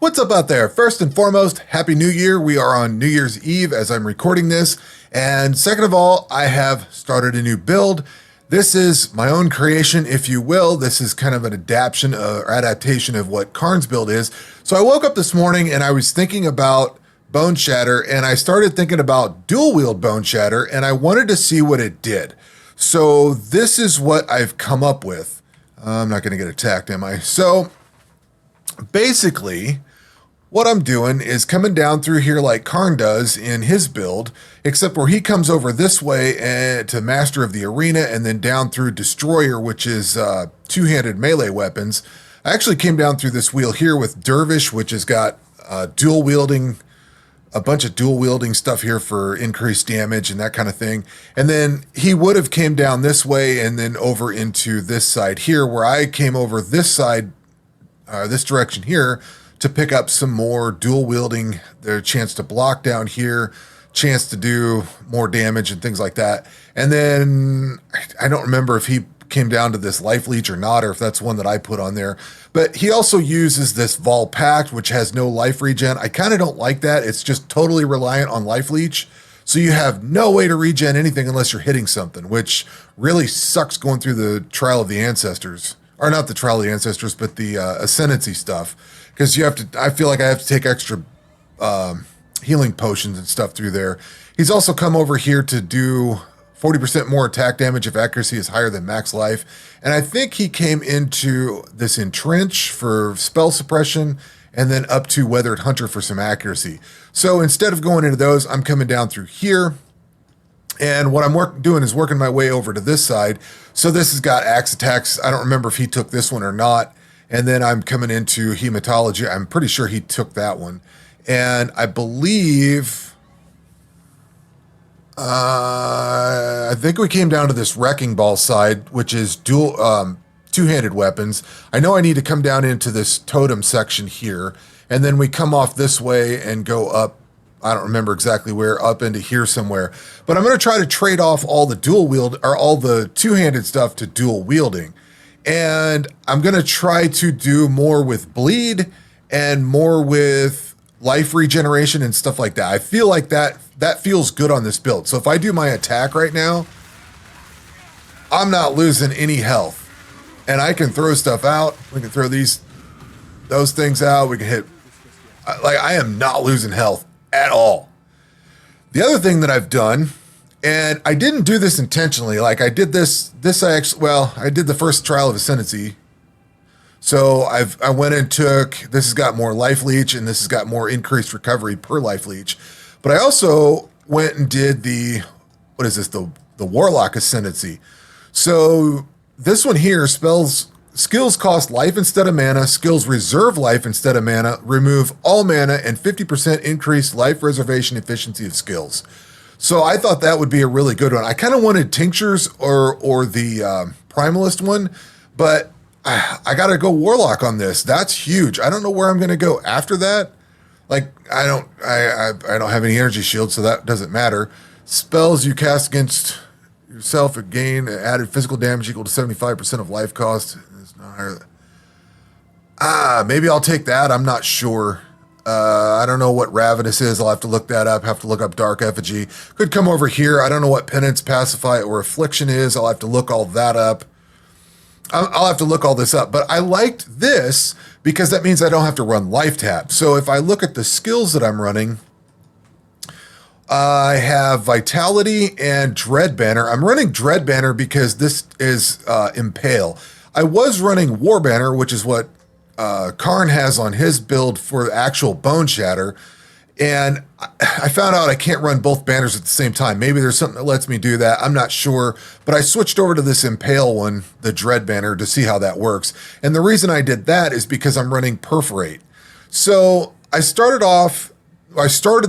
What's up out there? First and foremost, Happy New Year. We are on New Year's Eve as I'm recording this. And second of all, I have started a new build. This is my own creation, if you will. This is kind of an adaptation or adaptation of what Karn's build is. So I woke up this morning and I was thinking about Bone Shatter, and I started thinking about dual wield Bone Shatter, and I wanted to see what it did. So this is what I've come up with. I'm not going to get attacked, am I? So basically, what I'm doing is coming down through here like Karn does in his build, except where he comes over this way to Master of the Arena and then down through Destroyer, which is two-handed melee weapons. I actually came down through this wheel here with Dervish, which has got dual wielding, a bunch of dual wielding stuff here for increased damage and that kind of thing. And then he would have came down this way and then over into this side here, where I came over this side, this direction here, to pick up some more dual wielding, their chance to block down here, chance to do more damage and things like that. And then I don't remember if he came down to this life leech or not, or if that's one that I put on there. But he also uses this Vol Pact, which has no life regen. I kind of don't like that. It's just totally reliant on life leech. So you have no way to regen anything unless you're hitting something, which really sucks going through the Trial of the Ancestors. Or not the Trial of the Ancestors, but the Ascendancy stuff. Because you have to, I feel like I have to take extra healing potions and stuff through there. He's also come over here to do 40% more attack damage if accuracy is higher than max life. And I think he came into this Entrench for spell suppression and then up to Weathered Hunter for some accuracy. So instead of going into those, I'm coming down through here. And what I'm doing is working my way over to this side. So this has got axe attacks. I don't remember if he took this one or not. And then I'm coming into Hematology. I'm pretty sure he took that one. And I believe, I think we came down to this Wrecking Ball side, which is dual, two-handed weapons. I know I need to come down into this totem section here. And then we come off this way and go up. I don't remember exactly where, up into here somewhere. But I'm going to try to trade off all the dual wield, or all the two-handed stuff to dual wielding. And I'm going to try to do more with bleed and more with life regeneration and stuff like that. I feel like that feels good on this build. So if I do my attack right now, I'm not losing any health. And I can throw stuff out. We can throw those things out. We can hit, like, I am not losing health at all. The other thing that I've done, and I didn't do this intentionally. Like I did I did the first Trial of Ascendancy. So I went and took, this has got more life leech and this has got more increased recovery per life leech. But I also went and did the Warlock Ascendancy. So this one here, skills cost life instead of mana, skills reserve life instead of mana, remove all mana, and 50% increased life reservation efficiency of skills. So I thought that would be a really good one. I kind of wanted Tinctures or the Primalist one, but I got to go Warlock on this. That's huge. I don't know where I'm going to go after that. Like I don't have any energy shield, so that doesn't matter. Spells you cast against yourself gain added physical damage equal to 75% of life cost. It's not higher. Maybe I'll take that. I'm not sure. I don't know what Ravenous is. I'll have to look that up. Have to look up Dark Effigy. Could come over here. I don't know what Penance, Pacify, or Affliction is. I'll have to look all that up. I'll have to look all this up. But I liked this because that means I don't have to run Life Tap. So if I look at the skills that I'm running, I have Vitality and Dread Banner. I'm running Dread Banner because this is Impale. I was running War Banner, which is what Karn has on his build for actual Bone Shatter, and I found out I can't run both banners at the same time. Maybe there's something that lets me do that. I'm not sure, but I switched over to this Impale one, the Dread Banner, to see how that works. And the reason I did that is because I'm running Perforate. So I started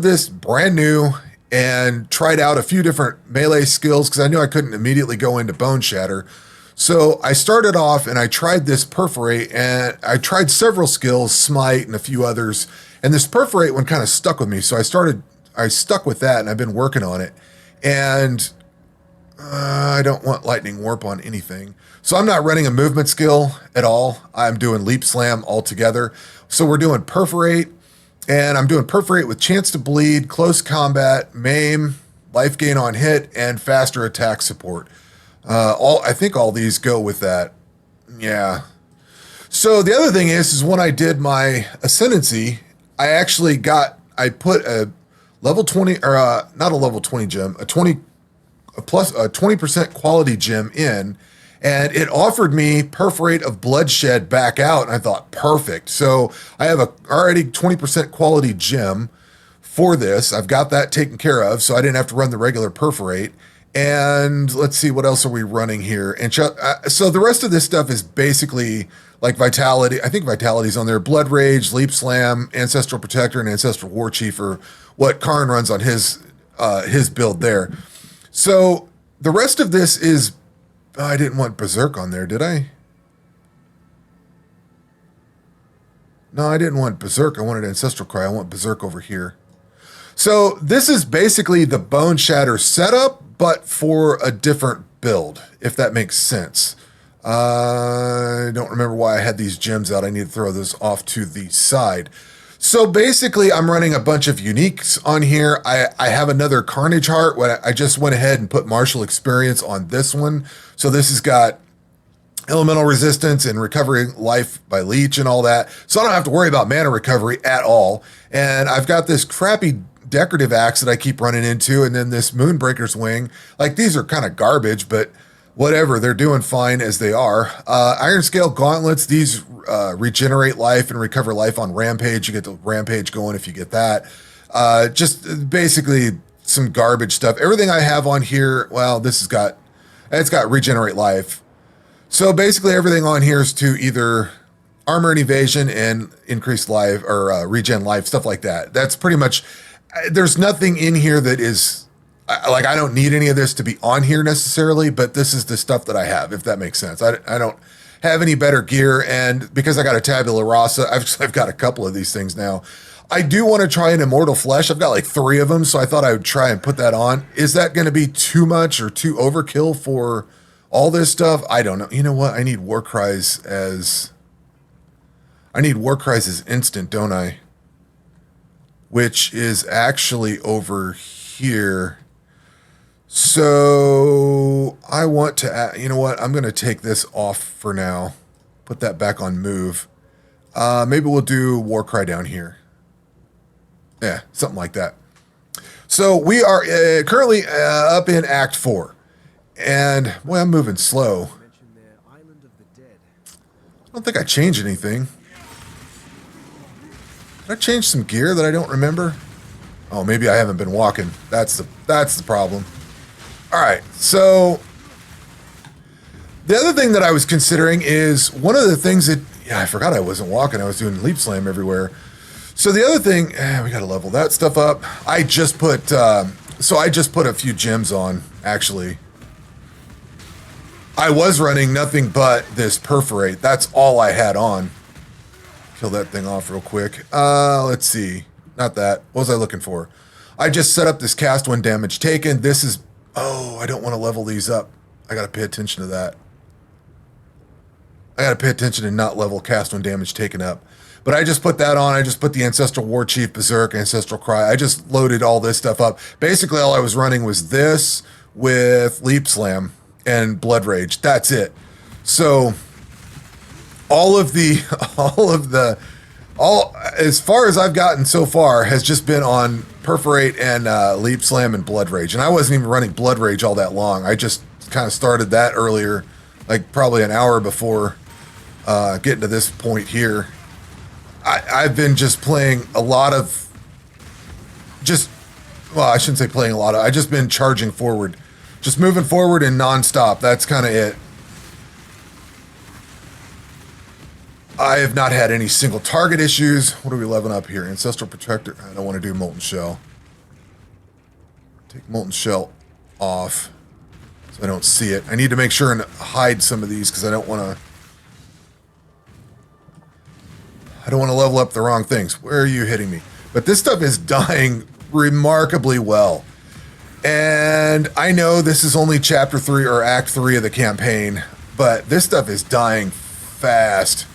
this brand new and tried out a few different melee skills because I knew I couldn't immediately go into Bone Shatter. So I started off and I tried this Perforate, and I tried several skills, Smite and a few others, and this Perforate one kind of stuck with me. So I stuck with that, and I've been working on it. And I don't want Lightning Warp on anything. So I'm not running a movement skill at all. I'm doing leap slam altogether. So we're doing perforate, and I'm doing perforate with chance to bleed, close combat, maim, life gain on hit, and faster attack support. I think all these go with that. Yeah. So the other thing is when I did my ascendancy, I put a level 20, or not a level 20 gem, a 20% quality gem in, and it offered me Perforate of Bloodshed back out, and I thought, perfect. So I have a already 20% quality gem for this. I've got that taken care of, so I didn't have to run the regular Perforate. And let's see, what else are we running here? And so the rest of this stuff is basically like Vitality. I think Vitality's on there. Blood Rage, Leap Slam, Ancestral Protector, and Ancestral War Chief are what Karn runs on his build there. So the rest of this is... I didn't want Berserk on there, did I? No, I didn't want Berserk. I wanted Ancestral Cry. I want Berserk over here. So this is basically the Bone Shatter setup, but for a different build, if that makes sense. I don't remember why I had these gems out. I need to throw those off to the side. So basically, I'm running a bunch of uniques on here. I have another Carnage Heart. I just went ahead and put Martial Experience on this one. So this has got elemental resistance and recovering life by leech and all that. So I don't have to worry about mana recovery at all. And I've got this crappy decorative axe that I keep running into, and then this Moonbreaker's Wing. Like, these are kind of garbage, but whatever, they're doing fine as they are. Iron Scale Gauntlets, these regenerate life and recover life on Rampage. You get the Rampage going if you get that. Just basically some garbage stuff. Everything I have on here, well, it's got regenerate life. So basically everything on here is to either armor and evasion and increase life, or regen life, stuff like that. That's pretty much, there's nothing in here that is, like, I don't need any of this to be on here necessarily, but this is the stuff that I have, if that makes sense. I don't have any better gear, and because I got a Tabula Rasa, I've got a couple of these things now. I do want to try an Immortal Flesh. I've got like 3 of them, so I thought I would try and put that on. Is that going to be too much or too overkill for all this stuff? I don't know. You know what? I need Warcries as instant, don't I? Which is actually over here. So I want to, you know what? I'm going to take this off for now. Put that back on move. Maybe we'll do Warcry down here. Yeah, something like that. So we are currently up in Act 4. And, boy, I'm moving slow. I don't think I changed anything. Did I change some gear that I don't remember? Oh, maybe I haven't been walking. That's the problem. All right, so the other thing that I was considering is one of the things that, I forgot I wasn't walking. I was doing leap slam everywhere. So the other thing, we got to level that stuff up. I just put a few gems on, actually. I was running nothing but this Perforate. That's all I had on. Kill that thing off real quick. Let's see. Not that. What was I looking for? I just set up this cast when damage taken. This is... Oh, I don't want to level these up. I got to pay attention to that. I got to pay attention to not level cast when damage taken up. But I just put that on. I just put the Ancestral War Chief, Berserk, Ancestral Cry. I just loaded all this stuff up. Basically, all I was running was this with Leap Slam and Blood Rage. That's it. So as far as I've gotten so far has just been on Perforate and Leap Slam and Blood Rage. And I wasn't even running Blood Rage all that long. I just kind of started that earlier, like probably an hour before getting to this point here. I've been just playing a lot of, I shouldn't say playing a lot of, I've just been charging forward. Just moving forward and nonstop. That's kind of it. I have not had any single target issues. What are we leveling up here? Ancestral Protector. I don't want to do Molten Shell. Take Molten Shell off so I don't see it. I need to make sure and hide some of these because I don't want to level up the wrong things. Where are you hitting me? But this stuff is dying remarkably well. And I know this is only Chapter 3 or Act 3 of the campaign. but this stuff is dying fast.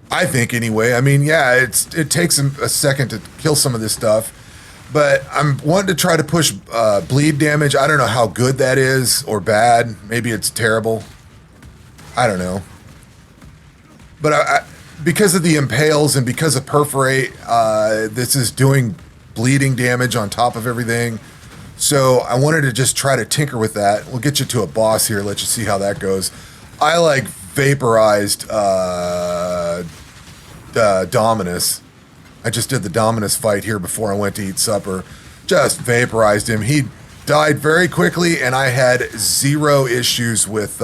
I think anyway. I mean, yeah, it takes a second to kill some of this stuff, but I'm wanting to try to push bleed damage. I don't know how good that is or bad. Maybe it's terrible. I don't know. But because of the impales and because of perforate, this is doing bleeding damage on top of everything. So I wanted to just try to tinker with that. We'll get you to a boss here, let you see how that goes. I like vaporized Dominus. I just did the Dominus fight here before I went to eat supper. Just vaporized him. He died very quickly, and I had zero issues with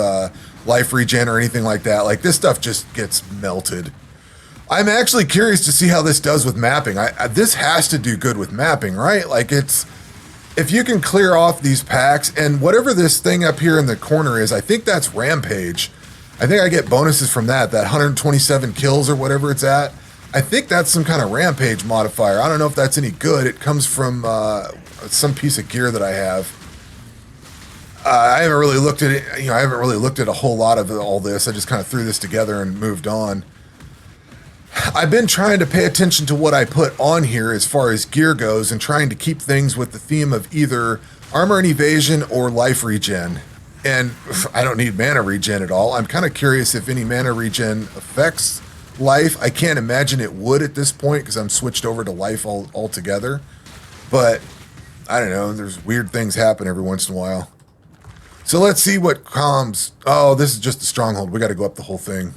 life regen or anything like that. Like, this stuff just gets melted. I'm actually curious to see how this does with mapping. This has to do good with mapping, right? Like, if you can clear off these packs, and whatever this thing up here in the corner is, I think that's Rampage. I think I get bonuses from that 127 kills or whatever it's at. I think that's some kind of Rampage modifier. I don't know if that's any good. It comes from some piece of gear that I have. I haven't really looked at it. I haven't really looked at a whole lot of all this. I just kind of threw this together and moved on. I've been trying to pay attention to what I put on here as far as gear goes and trying to keep things with the theme of either armor and evasion or life regen. And I don't need mana regen at all. I'm kind of curious if any mana regen affects life. I can't imagine it would at this point because I'm switched over to life altogether. But I don't know. There's weird things happen every once in a while. So let's see what comms. Oh, this is just the stronghold. We got to go up the whole thing.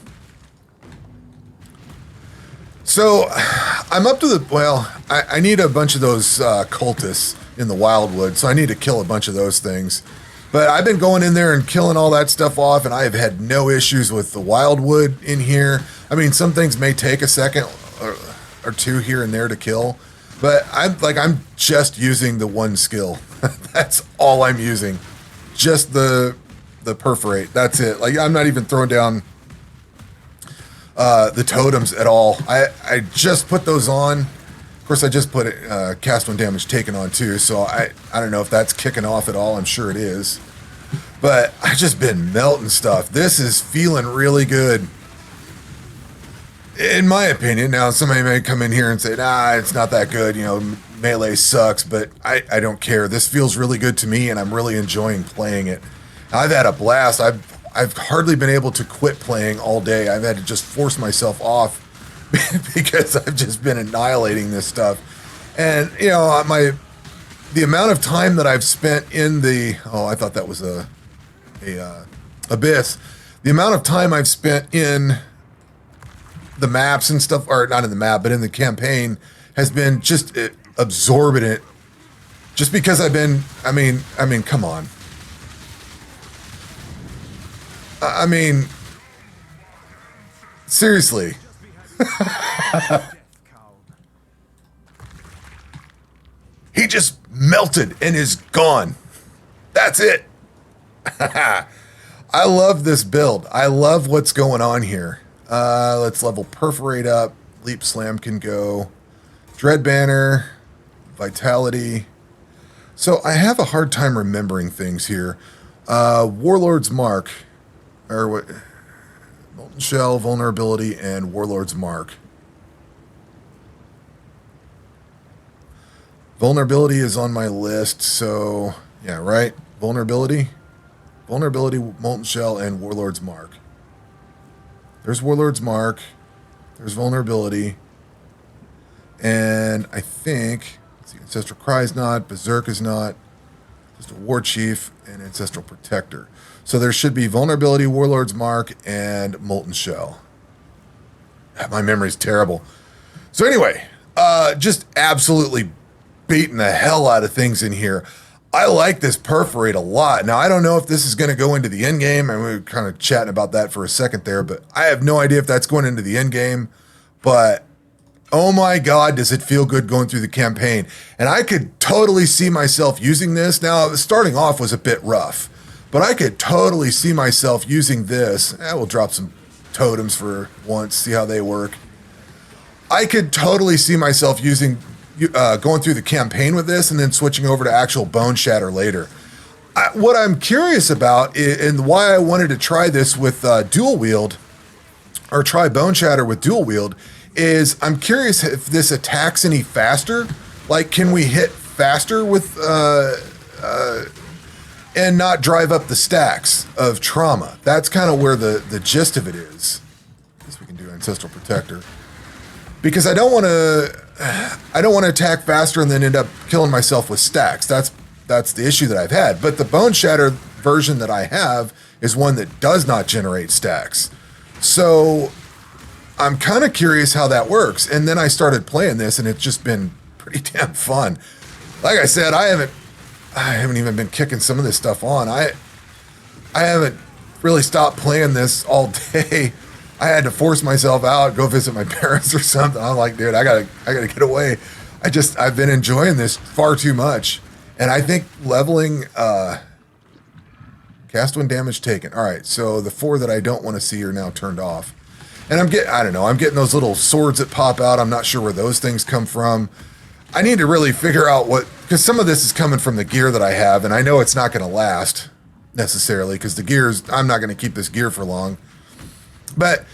So I'm up to the, well, I need a bunch of those cultists in the Wildwood. So I need to kill a bunch of those things. But I've been going in there and killing all that stuff off, and I have had no issues with the Wildwood in here. I mean, some things may take a second or two here and there to kill, but I'm just using the one skill. That's all I'm using. Just the perforate. That's it. Like, I'm not even throwing down the totems at all. I just put those on. Of course, I just put cast when damage taken on too, so I don't know if that's kicking off at all. I'm sure it is. But I've just been melting stuff. This is feeling really good. In my opinion. Now, somebody may come in here and say, nah, it's not that good. Melee sucks, but I don't care. This feels really good to me, and I'm really enjoying playing it. I've had a blast. I've hardly been able to quit playing all day. I've had to just force myself off because I've just been annihilating this stuff. And, the amount of time that I've spent in the, I thought that was a Abyss. The amount of time I've spent in the maps and stuff, or not in the map, but in the campaign has been just absorbent. Just because I've been, I mean, come on. I mean, seriously. He just melted and is gone. That's it. I love this build. I love what's going on here. Let's level Perforate up. Leap Slam can go. Dread Banner. Vitality. So I have a hard time remembering things here. Warlord's Mark. Or what? Molten Shell, Vulnerability, and Warlord's Mark. Vulnerability is on my list, so yeah, right? Vulnerability, Molten Shell, and Warlord's Mark. There's Warlord's Mark. There's Vulnerability. And I think, let's see, Ancestral Cry is not, Berserk is not, just a War Chief, and Ancestral Protector. So there should be Vulnerability, Warlord's Mark, and Molten Shell. My memory's terrible. So anyway, just absolutely beating the hell out of things in here. I like this Perforate a lot. Now, I don't know if this is going to go into the end game, and we were kind of chatting about that for a second there, but I have no idea if that's going into the end game. But oh my God, does it feel good going through the campaign. And I could totally see myself using this. Now, starting off was a bit rough, but I could totally see myself using this. We'll drop some totems for once, see how they work. I could totally see myself using going through the campaign with this and then switching over to actual Bone Shatter later. What I'm curious about and why I wanted to try this with dual wield, or try Bone Shatter with dual wield, is I'm curious if this attacks any faster. Like, can we hit faster with and not drive up the stacks of trauma? That's kind of where the gist of it is. I guess we can do Ancestral Protector, because I don't want to attack faster and then end up killing myself with stacks. That's the issue that I've had. But the Bone Shatter version that I have is one that does not generate stacks. So I'm kind of curious how that works. And then I started playing this, and it's just been pretty damn fun. Like I said, I haven't even been kicking some of this stuff on. I haven't really stopped playing this all day. I had to force myself out, go visit my parents or something. I'm like, dude, I gotta get away. I've been enjoying this far too much. And I think leveling, cast when damage taken. All right, so the 4 that I don't want to see are now turned off. And I'm getting those little swords that pop out. I'm not sure where those things come from. I need to really figure out because some of this is coming from the gear that I have, and I know it's not going to last necessarily, because I'm not going to keep this gear for long. But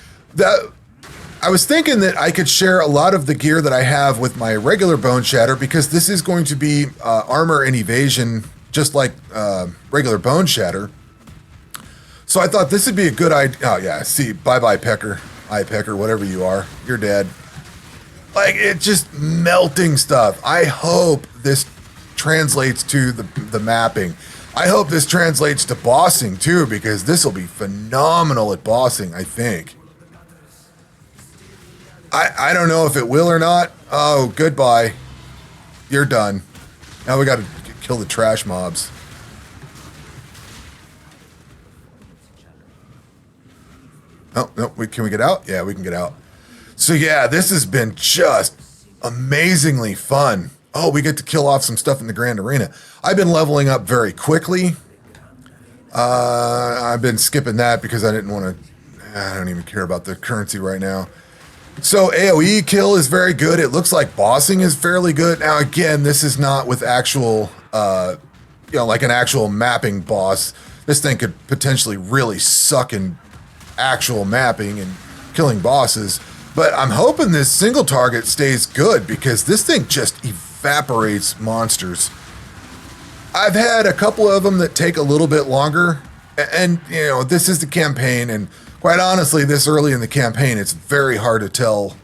I was thinking that I could share a lot of the gear that I have with my regular Bone Shatter, because this is going to be armor and evasion, just like regular Bone Shatter. So I thought this would be a good idea. Oh yeah, see, bye-bye Pecker. Hi Pecker, whatever you are. You're dead. Like, it's just melting stuff. I hope this translates to the mapping. I hope this translates to bossing too, because this will be phenomenal at bossing, I think. I don't know if it will or not. Oh, goodbye. You're done. Now we got to kill the trash mobs. Oh, no, can we get out? Yeah, we can get out. So yeah, this has been just amazingly fun. Oh, we get to kill off some stuff in the Grand Arena. I've been leveling up very quickly. I've been skipping that because I don't even care about the currency right now. So AoE kill is very good. It looks like bossing is fairly good. Now again, this is not with actual, like an actual mapping boss. This thing could potentially really suck in actual mapping and killing bosses. But I'm hoping this single target stays good, because this thing just evaporates monsters. I've had a couple of them that take a little bit longer, and this is the campaign, and quite honestly, this early in the campaign, it's very hard to tell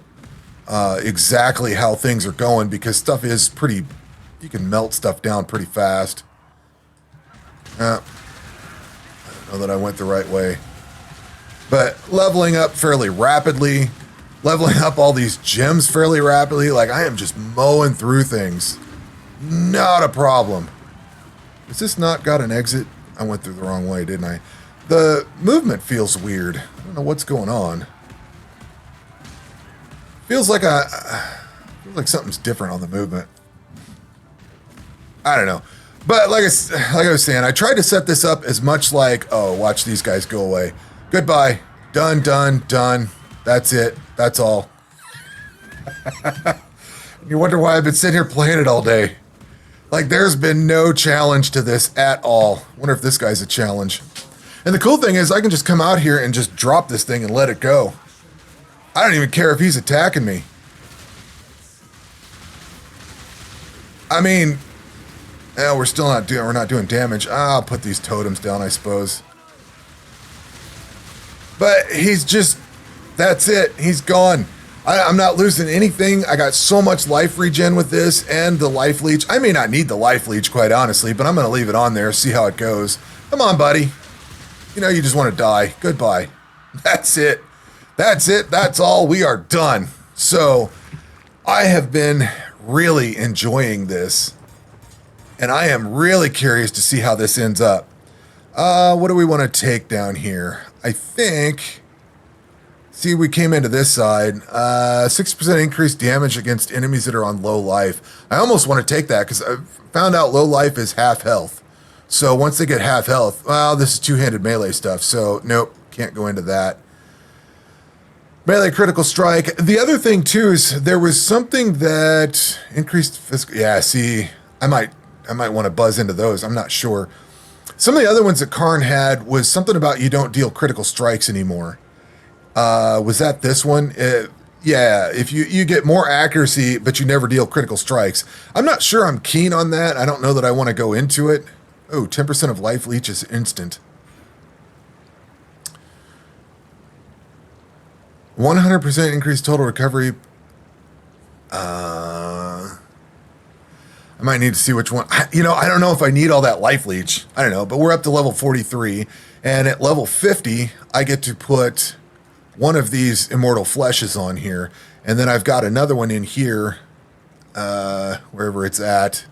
exactly how things are going, because stuff is you can melt stuff down pretty fast. I don't know that I went the right way. But leveling up fairly rapidly, leveling up all these gems fairly rapidly, like I am just mowing through things. Not a problem. Has this not got an exit? I went through the wrong way, didn't I? The movement feels weird. I don't know what's going on. Feels like something's different on the movement. I don't know. But like I was saying, I tried to set this up as much like, oh, watch these guys go away. Goodbye. Done, done, done. That's it. That's all. You wonder why I've been sitting here playing it all day. Like, there's been no challenge to this at all. Wonder if this guy's a challenge. And the cool thing is I can just come out here and just drop this thing and let it go. I don't even care if he's attacking me. I mean, we're not doing damage. I'll put these totems down, I suppose. But that's it. He's gone. I'm not losing anything. I got so much life regen with this and the life leech. I may not need the life leech, quite honestly, but I'm going to leave it on there, see how it goes. Come on, buddy. You just want to die. Goodbye. That's it. That's it. That's all. We are done. So I have been really enjoying this, and I am really curious to see how this ends up. What do we want to take down here? I think, see, we came into this side, 6% increased damage against enemies that are on low life. I almost want to take that because I found out low life is half health. So once they get half health, well, this is two-handed melee stuff. So nope, can't go into that. Melee critical strike. The other thing too is there was something that increased physical. Yeah, see, I might want to buzz into those. I'm not sure. Some of the other ones that Karn had was something about you don't deal critical strikes anymore. Was that this one? Yeah, if you get more accuracy, but you never deal critical strikes. I'm not sure I'm keen on that. I don't know that I want to go into it. Oh, 10% of life leech is instant. 100% increased total recovery. I might need to see which one. I don't know if I need all that life leech. I don't know, but we're up to level 43. And at level 50, I get to put one of these immortal fleshes on here. And then I've got another one in here, wherever it's at.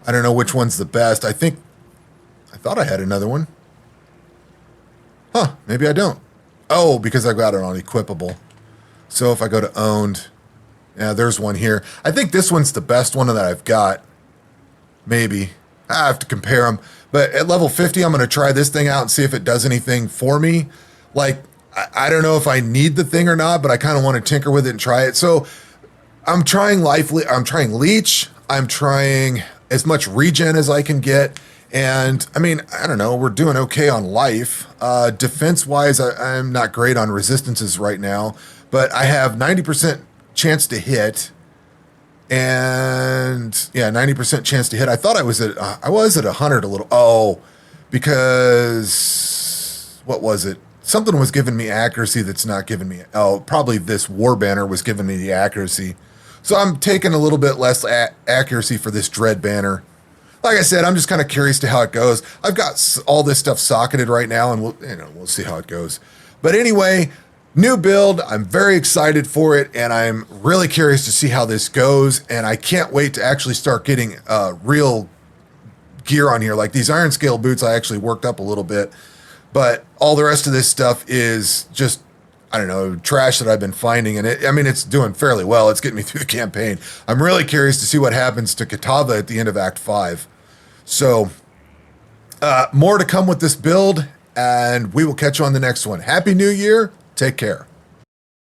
I don't know which one's the best. I thought I had another one. Huh, maybe I don't. Oh, because I got it on equipable. So if I go to owned, yeah, there's one here. I think this one's the best one that I've got. Maybe. I have to compare them. But at level 50, I'm going to try this thing out and see if it does anything for me. Like, I don't know if I need the thing or not, but I kind of want to tinker with it and try it. So I'm trying I'm trying leech. I'm trying as much regen as I can get. And I mean, I don't know, we're doing okay on life. Defense wise, I'm not great on resistances right now, but I have 90% chance to hit. And yeah, 90% chance to hit. I thought I was at 100 a little. Oh, because what was it? Something was giving me accuracy that's not giving me. Oh, probably this war banner was giving me the accuracy. So I'm taking a little bit less accuracy for this dread banner. Like I said, I'm just kind of curious to how it goes. I've got all this stuff socketed right now, and we'll see how it goes. But anyway, new build. I'm very excited for it, and I'm really curious to see how this goes. And I can't wait to actually start getting real gear on here. Like these iron scale boots, I actually worked up a little bit, but all the rest of this stuff is just, I don't know, trash that I've been finding. And it's doing fairly well. It's getting me through the campaign. I'm really curious to see what happens to Katava at the end of Act 5. So more to come with this build, and we will catch you on the next one. Happy New Year. Take care.